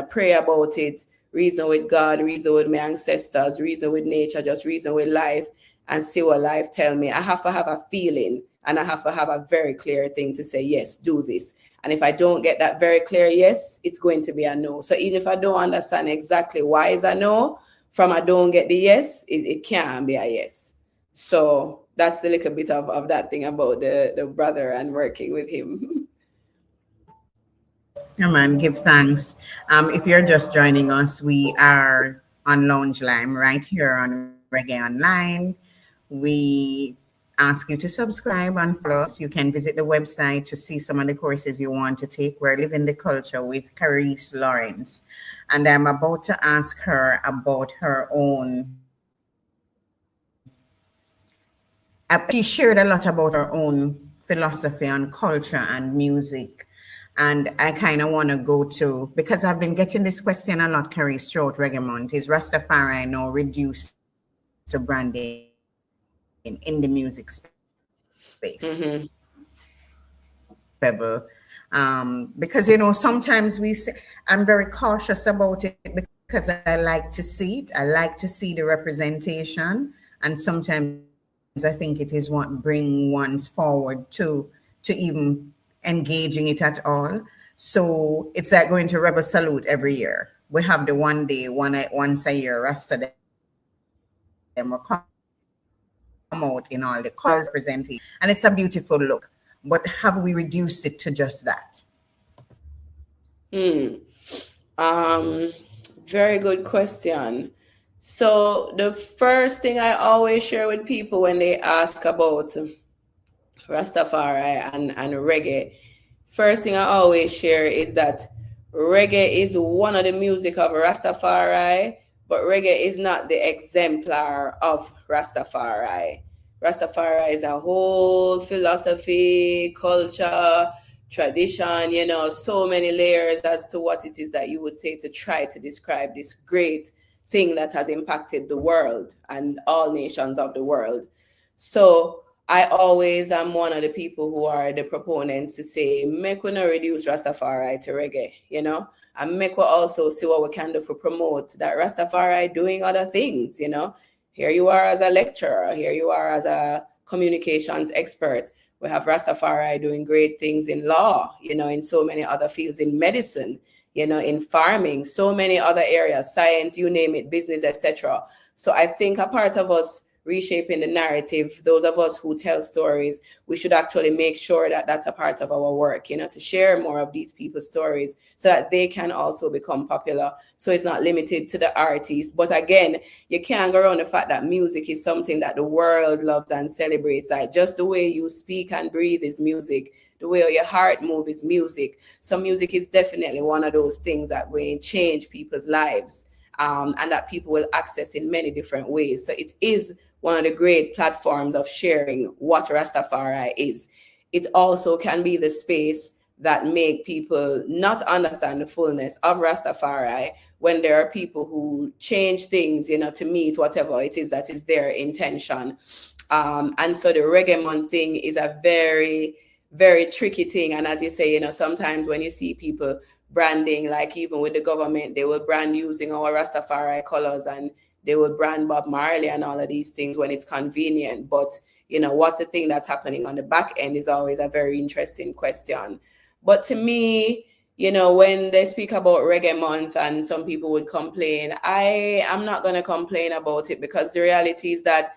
pray about it, reason with God, reason with my ancestors, reason with nature, just reason with life, and see what life tell me. I have to have a feeling, and I have to have a very clear thing to say, yes, do this. And if I don't get that very clear yes, it's going to be a no. So even if I don't understand exactly why is a no, from I don't get the yes, it can be a yes. So that's a little bit of that thing about the brother and working with him. Come on, give thanks. If you're just joining us, we are on Lounge Lyme right here on Reggae Online. We ask you to subscribe and follow us. You can visit the website to see some of the courses you want to take. We're living the culture with Kareece Lawrence. And I'm about to ask her about her own she shared a lot about her own philosophy on culture and music. And I kind of want to go to, because I've been getting this question a lot, Kareece, throughout Reggae Month, is Rastafari now reduced to branding in the music space? Mm-hmm. Because, sometimes I'm very cautious about it because I like to see it. I like to see the representation. And sometimes I think it is what bring ones forward to even engaging it at all. So it's like going to Rebel Salute every year. We have the one day, once a year, Rasta them will come out in all the colors representation. And it's a beautiful look. But have we reduced it to just that? Hmm. Um, Very good question. So the first thing I always share with people when they ask about Rastafari and reggae, first thing I always share is that reggae is one of the music of Rastafari, but reggae is not the exemplar of Rastafari. Rastafari is a whole philosophy, culture, tradition, so many layers as to what it is that you would say to try to describe this great thing that has impacted the world and all nations of the world. So I always am one of the people who are the proponents to say, make we not reduce Rastafari to reggae, and make we also see what we can do for promote that Rastafari doing other things. Here you are as a lecturer, here you are as a communications expert. We have Rastafari doing great things in law, in so many other fields, in medicine, in farming, so many other areas, science, you name it, business, etc. So I think a part of us reshaping the narrative, those of us who tell stories, we should actually make sure that that's a part of our work, to share more of these people's stories so that they can also become popular. So it's not limited to the artists. But again, you can't go around the fact that music is something that the world loves and celebrates. Like just the way you speak and breathe is music. The way your heart moves is music. So music is definitely one of those things that will change people's lives. And that people will access in many different ways. So it is one of the great platforms of sharing what Rastafari is. It also can be the space that make people not understand the fullness of Rastafari when there are people who change things, to meet whatever it is that is their intention. And so the Reggae Month thing is a very, very tricky thing. And as you say, sometimes when you see people branding, like even with the government, they will brand using our Rastafari colors and they will brand Bob Marley and all of these things when it's convenient. But, what's the thing that's happening on the back end is always a very interesting question. But to me, when they speak about Reggae Month and some people would complain, I am not going to complain about it because the reality is that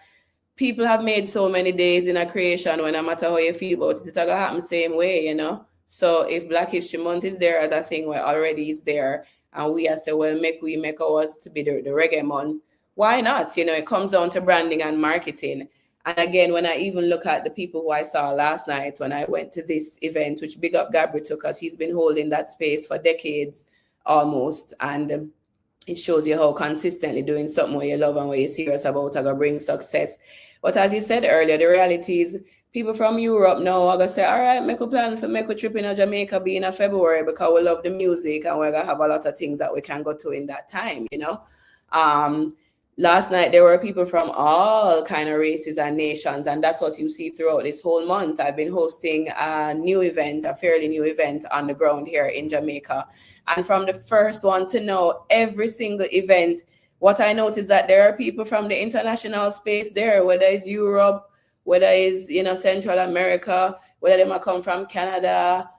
people have made so many days in a creation when no matter how you feel about it, it's going to happen the same way. So if Black History Month is there as a thing where already is there, and we say, well, we make ours to be the Reggae Month, why not? It comes down to branding and marketing. And again, when I even look at the people who I saw last night when I went to this event, which big up Gabriel took us, he's been holding that space for decades almost. And it shows you how consistently doing something where you love and where you're serious about are going to bring success. But as you said earlier, the reality is people from Europe now are going to say, all right, make a plan for make a trip in Jamaica be in February because we love the music and we're going to have a lot of things that we can go to in that time, Last night, there were people from all kind of races and nations, and that's what you see throughout this whole month. I've been hosting a fairly new event on the ground here in Jamaica. And from the first one to now, every single event, what I noticed is that there are people from the international space there, whether it's Europe, whether it's, Central America, whether they might come from Canada,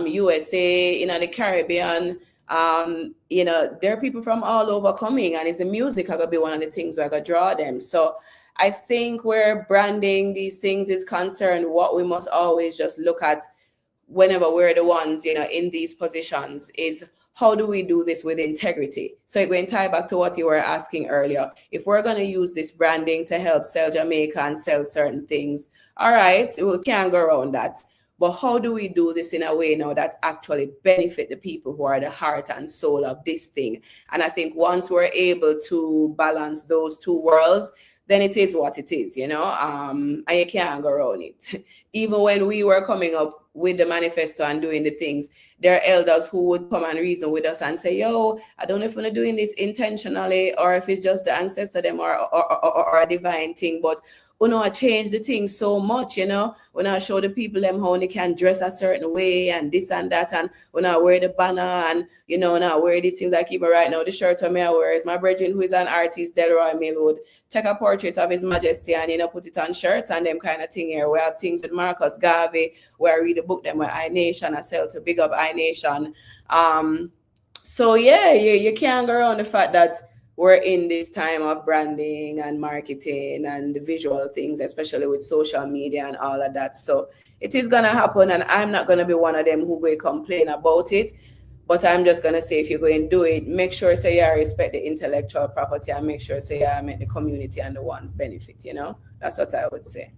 USA, the Caribbean. There are people from all over coming, and it's the music are gonna be one of the things we're gonna draw them. So I think where branding these things is concerned, what we must always just look at whenever we're the ones, in these positions is how do we do this with integrity? So it going to tie back to what you were asking earlier. If we're going to use this branding to help sell Jamaica and sell certain things, all right, we can't go around that. But how do we do this in a way now that actually benefit the people who are the heart and soul of this thing? And I think once we're able to balance those two worlds, then it is what it is, you know, and you can't go around it. Even when we were coming up with the manifesto and doing the things, there are elders who would come and reason with us and say, yo, I don't know if we're doing this intentionally or if it's just the ancestor them or a divine thing, but we know I change the things so much, you know, when I show the people them how they can dress a certain way and this and that, and when I wear the banner and, you know, when I wear these things, like even right now, the shirt I wear is my brethren who is an artist, Delroy Millwood, take a portrait of His Majesty and, you know, put it on shirts and them kind of thing here. We have things with Marcus Garvey, where I read a book them where I Nation, I sell to big up I Nation. So yeah, you can't go around the fact that we're in this time of branding and marketing and the visual things, especially with social media and all of that. So it is going to happen, and I'm not going to be one of them who will complain about it. But I'm just going to say, if you're going to do it, make sure say you respect the intellectual property and make sure say you make the community and the ones benefit, you know? That's what I would say.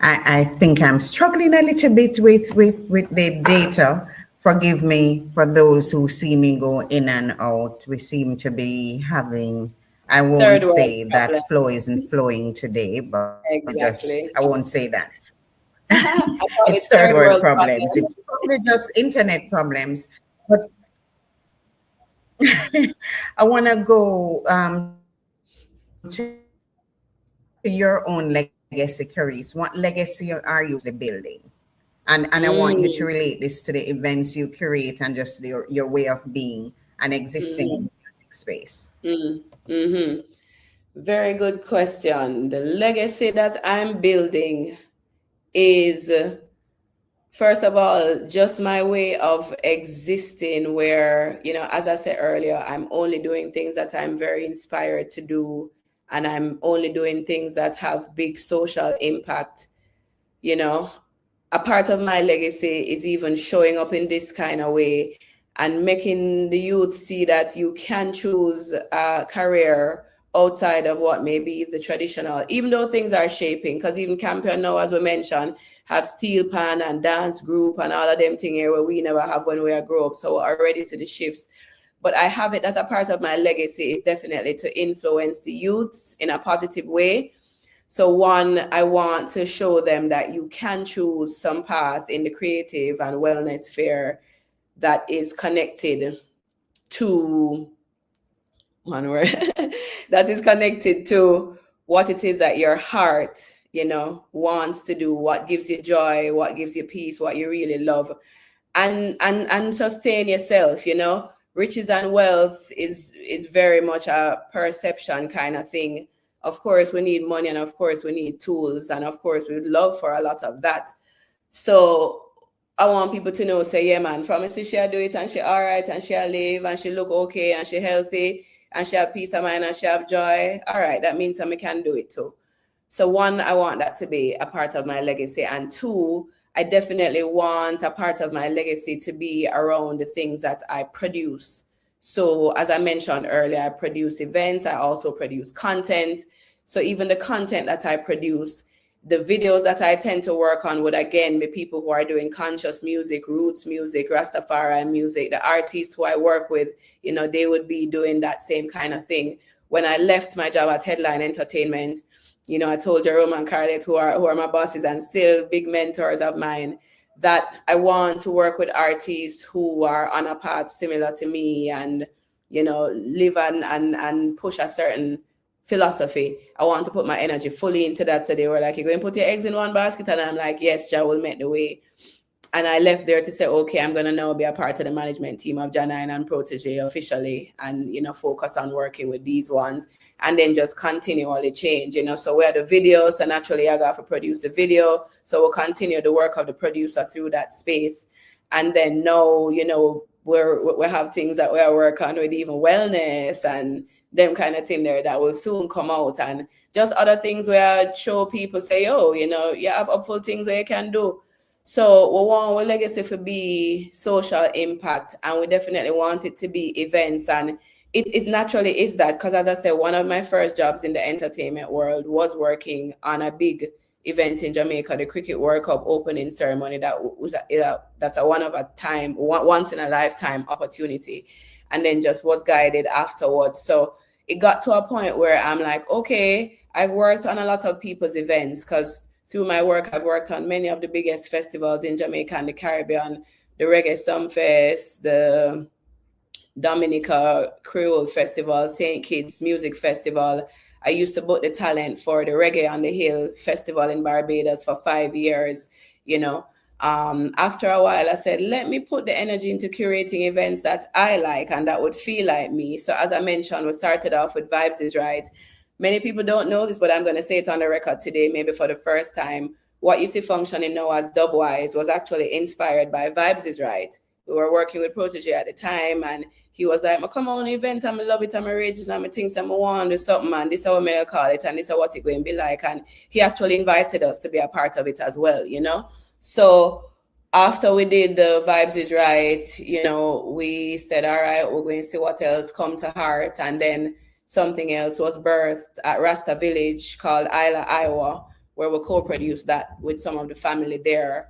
I think I'm struggling a little bit with the data. Forgive me for those who see me go in and out. We seem to be having, I won't Third world say problem. that flow isn't flowing today, but Exactly. I won't say that. I call it It's third third world world problems. problem. It's probably just internet problems. But I want to go to your own legacy, Kareece. What legacy are you building? And I want you to Mm, relate this to the events you curate and just your way of being and existing in mm, the music space. mm. Very good question. The legacy that I'm building is, first of all, just my way of existing, where, you know, as I said earlier, I'm only doing things that I'm very inspired to do, and I'm only doing things that have big social impact. You know, a part of my legacy is even showing up in this kind of way and making the youth see that you can choose a career outside of what may be the traditional, even though things are shaping, because even Campion now, as we mentioned, have steel pan and dance group and all of them thing here where we never have when we are grow up. So already see the shifts. But I have it that a part of my legacy is definitely to influence the youths in a positive way. So one, I want to show them that you can choose some path in the creative and wellness sphere that is connected to one word that is connected to what it is that your heart, you know, wants to do, what gives you joy, what gives you peace, what you really love, and sustain yourself, you know. Riches and wealth is very much a perception kind of thing. Of course we need money, and of course we need tools, and of course we'd love for a lot of that. So I want people to know, say, yeah, man, from see she'll do it and she all right and she'll live and she look okay and she healthy and she have peace of mind and she have joy. All right, that means I can do it too. So one, I want that to be a part of my legacy. And two, I definitely want a part of my legacy to be around the things that I produce. So as I mentioned earlier, I produce events, I also produce content. So even the content that I produce, the videos that I tend to work on would again be people who are doing conscious music, roots music, Rastafari music. The artists who I work with, you know, they would be doing that same kind of thing. When I left my job at Headline Entertainment, you know, I told Jerome and Carlet, who are my bosses and still big mentors of mine, that I want to work with artists who are on a path similar to me and, you know, live and push a certain philosophy. I want to put my energy fully into that. So they were like, you're going to put your eggs in one basket? And I'm like, yes, Jah will make the way. And I left there to say, okay, I'm going to now be a part of the management team of Janine and Protege officially and, you know, focus on working with these ones and then just continually change, you know. So we had the videos, so naturally I got to produce a video. So we'll continue the work of the producer through that space. And then now, you know, we have things that we are working on with even wellness and them kind of thing there that will soon come out, and just other things where I show people, say, oh, you know, you have upful things where you can do. So we want our legacy to be social impact, and we definitely want it to be events. And it naturally is that, because as I said, one of my first jobs in the entertainment world was working on a big event in Jamaica, the Cricket World Cup opening ceremony. That's a once in a lifetime opportunity, and then just was guided afterwards. So it got to a point where I'm like, okay, I've worked on a lot of people's events, because through my work, I've worked on many of the biggest festivals in Jamaica and the Caribbean, the Reggae Sumfest, the Dominica Creole Festival, St. Kitts Music Festival. I used to book the talent for the Reggae on the Hill Festival in Barbados for 5 years, you know. After a while, I said, let me put the energy into curating events that I like and that would feel like me. So as I mentioned, we started off with Vibes is Right. Many people don't know this, but I'm going to say it on the record today, maybe for the first time. What you see functioning now as Dubwise was actually inspired by Vibes is Right. We were working with Protege at the time, and he was like, I come on an event, I love it, I'm rage, and I think I want to do something, and this is how I call it, and this is what it's going to be like. And he actually invited us to be a part of it as well, you know. So after we did the Vibes is Right, you know, we said, all right, we're going to see what else come to heart. And then something else was birthed at Rasta Village called Isla, Iowa, where we co-produced that with some of the family there.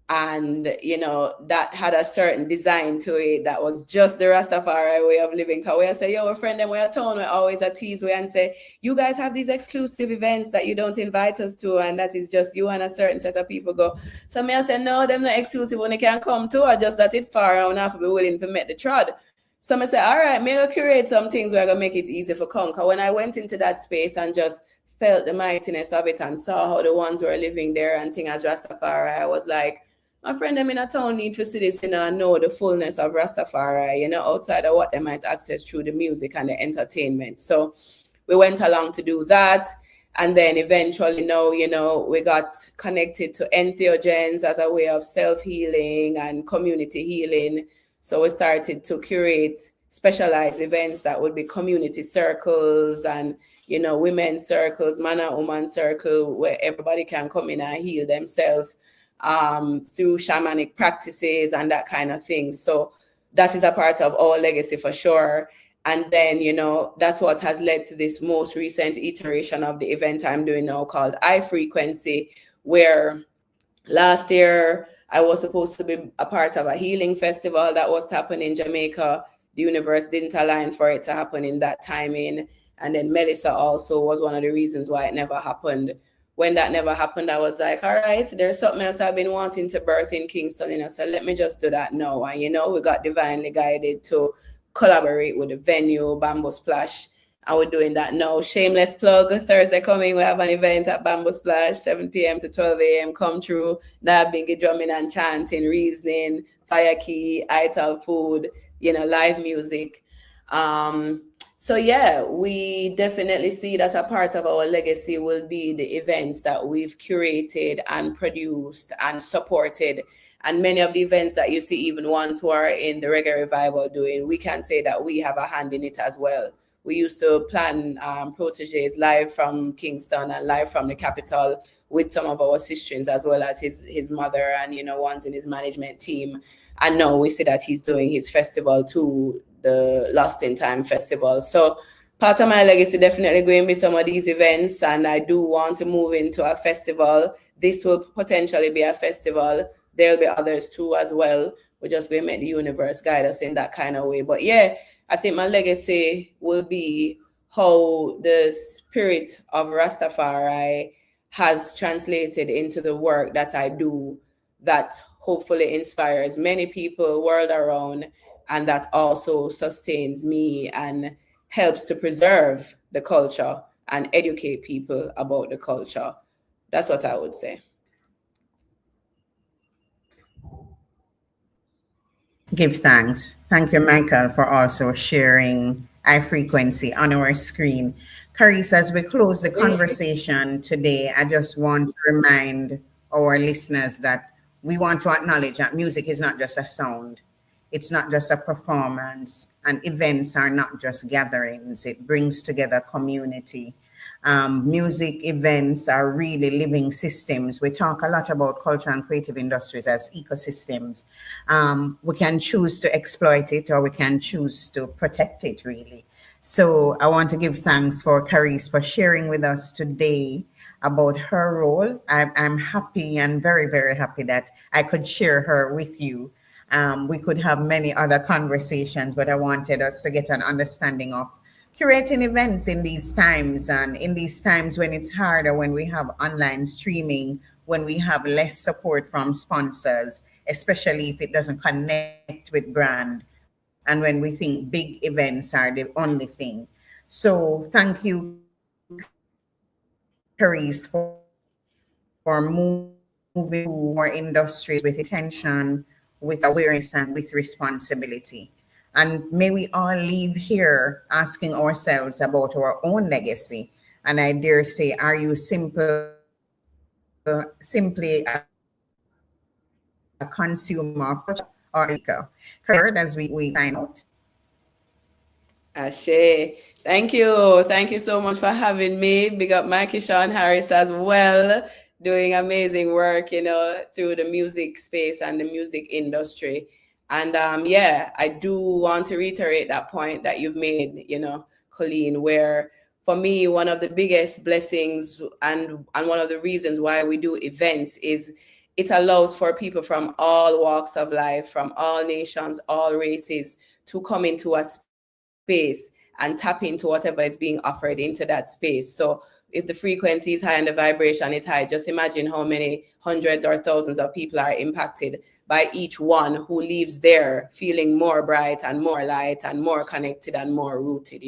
And, you know, that had a certain design to it that was just the Rastafari way of living. Because we say, yo, a friend them we are town, we always a tease we and say, you guys have these exclusive events that you don't invite us to, and that is just you and a certain set of people go. So me I say, no, them not exclusive when they can come to, or just that it far and we have to be willing to make the trod. So I say, all right, me go curate some things where I gonna make it easy for come. Because when I went into that space and just felt the mightiness of it and saw how the ones who are living there and thing as Rastafari, I was like, my friend them in a town need to see this, you know, and know the fullness of Rastafari, you know, outside of what they might access through the music and the entertainment. So we went along to do that. And then eventually, you know, we got connected to entheogens as a way of self-healing and community healing. So we started to curate specialized events that would be community circles and, you know, women's circles, man and woman circle, where everybody can come in and heal themselves through shamanic practices and that kind of thing. So that is a part of our legacy for sure. And then, you know, that's what has led to this most recent iteration of the event I'm doing now called High Frequency, where last year I was supposed to be a part of a healing festival that was to happen in Jamaica. The universe didn't align for it to happen in that timing. And then Melissa also was one of the reasons why it never happened. When that never happened, I was like, all right, there's something else I've been wanting to birth in Kingston. And I said, let me just do that now. And, you know, we got divinely guided to collaborate with the venue, Bamboo Splash. And we're doing that now. Shameless plug, Thursday coming, we have an event at Bamboo Splash, 7 p.m. to 12 a.m. Come through. Now bingy drumming and chanting, reasoning, fire key, ital food, you know, live music. So yeah, we definitely see that a part of our legacy will be the events that we've curated and produced and supported. And many of the events that you see, even ones who are in the Reggae Revival doing, we can say that we have a hand in it as well. We used to plan proteges live from Kingston and live from the capital with some of our sistrins, as well as his mother and, you know, ones in his management team. And now we see that he's doing his festival too, the Lost in Time Festival. So part of my legacy definitely going to be some of these events, and I do want to move into a festival. This will potentially be a festival. There'll be others too as well. We're just going to make the universe guide us in that kind of way. But yeah, I think my legacy will be how the spirit of Rastafari has translated into the work that I do, that hopefully inspires many people world around, and that also sustains me and helps to preserve the culture and educate people about the culture. That's what I would say. Give thanks. Thank you, Michael, for also sharing High Frequency on our screen. Kareece, as we close the conversation today, I just want to remind our listeners that we want to acknowledge that music is not just a sound. It's not just a performance, and events are not just gatherings. It brings together community. Music events are really living systems. We talk a lot about culture and creative industries as ecosystems. We can choose to exploit it, or we can choose to protect it, really. So I want to give thanks for Kareece for sharing with us today about her role. I'm happy and very, very happy that I could share her with you. We could have many other conversations, but I wanted us to get an understanding of curating events in these times, and in these times when it's harder, when we have online streaming, when we have less support from sponsors, especially if it doesn't connect with brand, and when we think big events are the only thing. So thank you, Kareece, for moving into more industries with intention, with awareness, and with responsibility. And may we all leave here asking ourselves about our own legacy. And I dare say, are you simply a consumer of culture, or are you a creator? Kareece, are you a creator? As we sign out. Ashe. Thank you. Thank you so much for having me. Big up Mikey Sean Harris as well, doing amazing work, through the music space and the music industry. And yeah, I do want to reiterate that point that you've made, Coleen, where for me, one of the biggest blessings and one of the reasons why we do events is it allows for people from all walks of life, from all nations, all races, to come into a space and tap into whatever is being offered into that space. So if the frequency is high and the vibration is high, just imagine how many hundreds or thousands of people are impacted by each one who leaves there feeling more bright and more light and more connected and more rooted.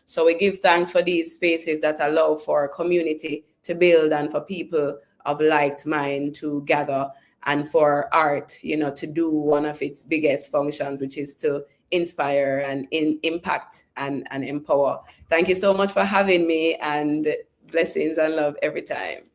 So we give thanks for these spaces that allow for community to build and for people of like mind to gather, and for art, to do one of its biggest functions, which is to inspire and impact and empower. Thank you so much for having me, and blessings and love every time.